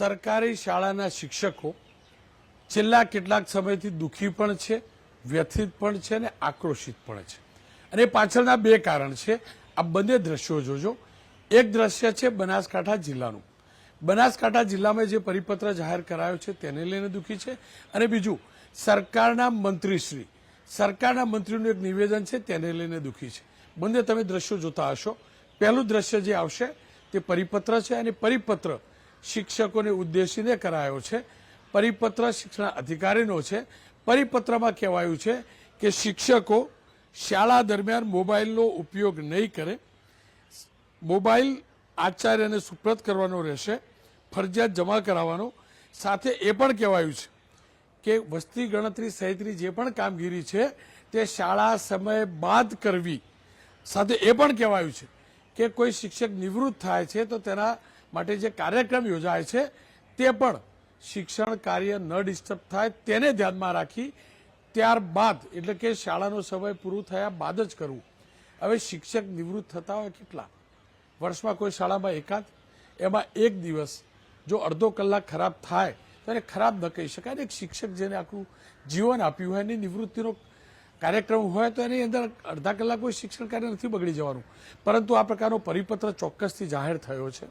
સરકારી શાળાના શિક્ષકો છેલ્લા કેટલાક સમયથી દુઃખી પણ છે, વ્યથિત પણ છે અને આક્રોશિત પણ છે. અને પાછળના બે કારણ છે. આ બંને દ્રશ્યો જોજો. એક દ્રશ્ય છે બનાસકાંઠા જિલ્લાનું. બનાસકાંઠા જિલ્લામાં જે પરિપત્ર જાહેર કરાયો છે તેને લઈને દુઃખી છે, અને બીજું સરકારના મંત્રીનું એક નિવેદન છે તેને લઈને દુઃખી છે. બંને તમે દ્રશ્યો જોતા હશો. પહેલું દ્રશ્ય જે આવશે તે પરિપત્ર છે, અને પરિપત્ર શિક્ષકોને ઉદ્દેશીને કરાયો છે. પરિપત્ર શિક્ષણ અધિકારીનો છે. પરિપત્રમાં કહેવાયું છે કે શિક્ષકો શાળા દરમિયાન મોબાઈલનો ઉપયોગ નહીં કરે. મોબાઈલ આચાર્યને સુપ્રત કરવાનો રહેશે, ફરજિયાત જમા કરાવવાનો. સાથે એ પણ કહેવાયું છે કે વસ્તી ગણતરી સહિતની જે પણ કામગીરી છે તે શાળા સમય બાદ કરવી. સાથે એ પણ કહેવાયું છે કે કોઈ શિક્ષક નિવૃત્ત થાય છે તો તેના માટે જે કાર્યક્રમ યોજાય છે તે પણ શિક્ષણ કાર્ય ન ડિસ્ટર્બ થાય તેને ધ્યાનમાં રાખી ત્યારબાદ, એટલે કે શાળાનો સમય પૂરું થયા બાદ જ કરવું. હવે શિક્ષક નિવૃત્ત થતા હોય કેટલા વર્ષમાં, કોઈ શાળામાં એકાદ, એમાં એક દિવસ જો અડધો કલાક ખરાબ થાય તો એને ખરાબ ન કહી શકાય. એક શિક્ષક જેને આખું જીવન આપ્યું હોય એની નિવૃત્તિનો કાર્યક્રમ હોય તો એની અંદર અડધા કલાક કોઈ શિક્ષણ કાર્ય નથી બગડી જવાનું. પરંતુ આ પ્રકારનો પરિપત્ર ચોક્કસથી જાહેર થયો છે.